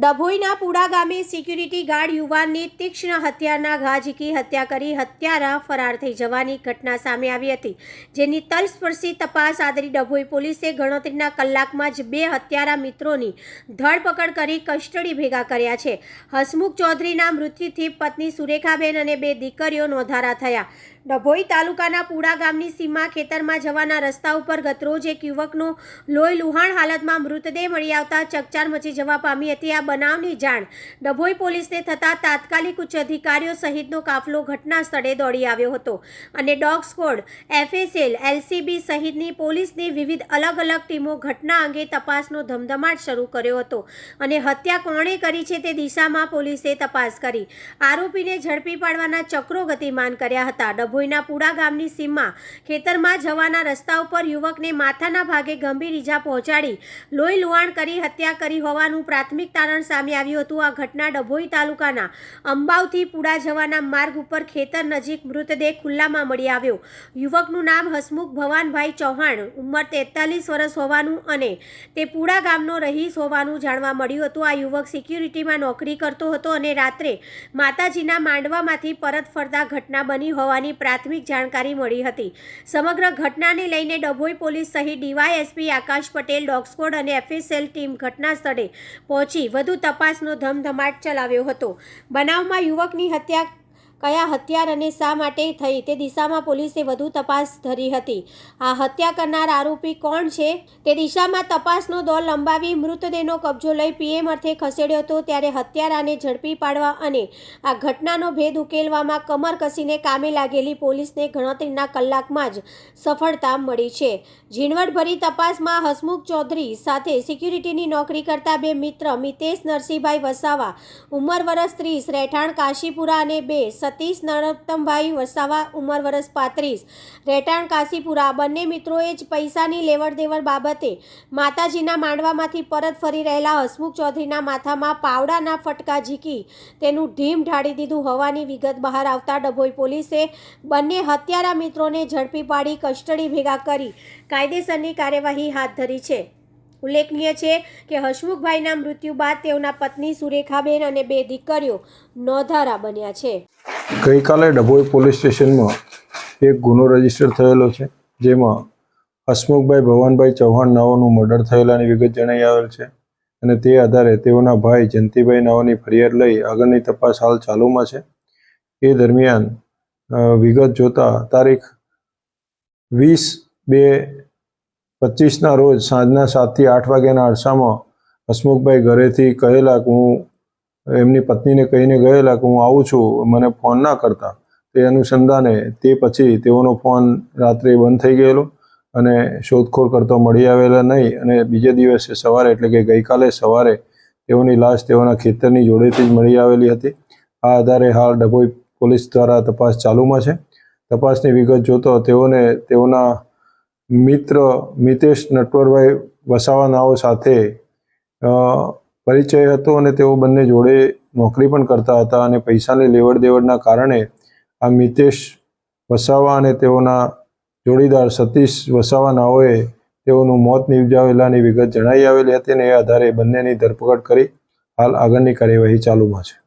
ડભોઈના પુડા ગામે security guard યુવાનની તીક્ષ્ણ હથિયારના ઘા ઝીકી હત્યા કરી હત્યારા ફરાર થઈ જવાની ઘટના સામે આવી હતી, જેની તલસ્પર્શી તપાસ આદરી ડભોઈ પોલીસે ગણતરીના કલાકમાં જ 2 હત્યારા મિત્રોની ધરપકડ કરી કસ્ટડી ભેગા કર્યા છે। હસમુખ ચૌધરીના મૃત્યુથી પત્ની સુરેખાબેન અને 2 દીકરીઓ નોંધારા થયા। ડભોઈ તાલુકાના પુડા ગામની સીમા ખેતરમાં જવાના રસ્તા ઉપર ગતરોજ એક યુવકનો લોહી લુહાણ હાલતમાં મૃતદેહ મળી આવતા ચકચાર મચી જવા પામી હતી। આ બનાવની જાણ ડભોઈ પોલીસને થતાં તાત્કાલિક ઉચ્ચ અધિકારીઓ સહિતનો કાફલો ઘટના સ્થળે દોડી આવ્યો હતો અને ડોગ સ્ક્વોડ, FSL, LCB સહિતની પોલીસની વિવિધ અલગ અલગ ટીમો ઘટના અંગે તપાસનો ધમધમાટ શરૂ કર્યો હતો અને હત્યા કોણે કરી છે તે દિશામાં પોલીસે તપાસ કરી આરોપીને ઝડપી પાડવાના ચક્રો ગતિમાન કર્યા હતા। ડભોઈના પુડા ગામની સીમમાં ખેતરમાં જવાના રસ્તા ઉપર યુવકને માથાના ભાગે ગંભીર ઈજા પહોંચાડી લોહી લુહાણ કરી હત્યા કરી હોવાનું પ્રાથમિક તારણ સામે આવ્યું હતું। આ ઘટના ડભોઈ તાલુકાના અંબાવથી પુડા જવાના માર્ગ ઉપર ખેતર નજીક મૃતદેહ ખુલ્લામાં મળી આવ્યો। યુવકનું નામ હસમુખ ભવાનભાઈ ચૌહાણ, ઉંમર 43 વર્ષ હોવાનું અને તે પુડા ગામનો રહીશ હોવાનું જાણવા મળ્યું હતું। આ યુવક સિક્યુરિટીમાં નોકરી કરતો હતો અને રાત્રે માતાજીના માંડવામાંથી પરત ફરતા ઘટના બની હોવાની પ્રાથમિક જાણકારી મળી હતી। સમગ્ર ઘટનાને લઈને ડભોઈ પોલીસ સહિત DYSP આકાશ પટેલ, ડોગ સ્ક્વોડ અને FSL ટીમ ઘટના સ્થળે પહોંચી વધુ તપાસનો ધમધમાટ ચલાવ્યો હતો। બનાવમાં યુવકની હત્યા કયા હથિયાર અને શા માટે થઈ તે દિશામાં પોલીસે વધુ તપાસ ધરી હતી। આ હત્યા કરનાર આરોપી કોણ છે તે દિશામાં તપાસનો દોર લંબાવી મૃતદેહનો કબજો લઈ PM અર્થે ખસેડ્યો હતો, ત્યારે હત્યારાને ઝડપી પાડવા અને આ ઘટનાનો ભેદ ઉકેલવામાં કમર કસીને કામે લાગેલી પોલીસને ગણતરીના કલાકમાં જ સફળતા મળી છે। ઝીણવટભરી તપાસમાં હસમુખ ચૌધરી સાથે સિક્યુરિટીની નોકરી કરતા 2 મિત્ર મિતેશ નરસિંહભાઈ વસાવા, ઉંમર વર્ષ 30, રહેઠાણ કાશીપુરા અને 2 સતીશ નરોત્તમભાઈ વસાવા, ઉંમર વર્ષ 35, રહેઠાણ કાશીપુરા, બંને મિત્રોએ જ પૈસાની લેવડ દેવડ બાબતે માતાજીના માંડવામાંથી પરત ફરી રહેલા હસમુખ ચૌધરીના માથામાં પાવડાના ફટકા ઝીકી તેનું ઢીમ ઢાળી દીધું હોવાની વિગત બહાર આવતા ડભોઈ પોલીસે બંને હત્યારા મિત્રોને ઝડપી પાડી કસ્ટડી ભેગા કરી કાયદેસરની કાર્યવાહી હાથ ધરી છે। ઉલ્લેખનીય છે કે હસમુખભાઈના મૃત્યુ બાદ તેઓના પત્ની સુરેખાબેન અને 2 દીકરીઓ નોંધારા બન્યા છે। ગઈકાલે ડભોઈ પોલીસ સ્ટેશનમાં એક ગુનો રજીસ્ટર થયેલો છે, જેમાં હસમુખભાઈ ભવાનભાઈ ચૌહાણ નાઓનું મર્ડર થયેલાની વિગત જણાઈ આવેલ છે અને તે આધારે તેઓના ભાઈ જયંતિભાઈ નાઓની ફરિયાદ લઈ આગળની તપાસ હાલ ચાલુમાં છે। એ દરમિયાન વિગત જોતા તારીખ 20/2/25ના રોજ સાંજના 7 થી 8 વાગ્યાના અરસામાં હસમુખભાઈ ઘરેથી કહેલા કે હું એમની પત્નીને કહીને ગયેલા કે હું આવું છું, મને ફોન ના કરતા। તે અનુસંધાને તે પછી તેઓનો ફોન રાત્રે બંધ થઈ ગયેલો અને શોધખોળ કરતો મળી આવેલા નહીં અને બીજે દિવસે સવારે એટલે કે ગઈકાલે સવારે તેઓની લાશ તેઓના ખેતરની જોડેથી જ મળી આવેલી હતી। આ આધારે હાલ ડભોઈ પોલીસ દ્વારા તપાસ ચાલુમાં છે। તપાસની વિગત જોતો તેઓના મિત્ર મિતેશ નટવરભાઈ વસાવા નાઓ સાથે પરિચય હતો અને તેઓ બંને જોડે નોકરી પણ કરતા હતા અને પૈસાની લેવડ દેવડના કારણે આ મિતેશ વસાવા અને તેઓના જોડીદાર સતીશ વસાવા નાઓએ તેઓનું મોત નિપજાવેલાની વિગત જણાઈ આવેલી હતી અને એ આધારે બંનેની ધરપકડ કરી હાલ આગળની કાર્યવાહી ચાલુમાં છે।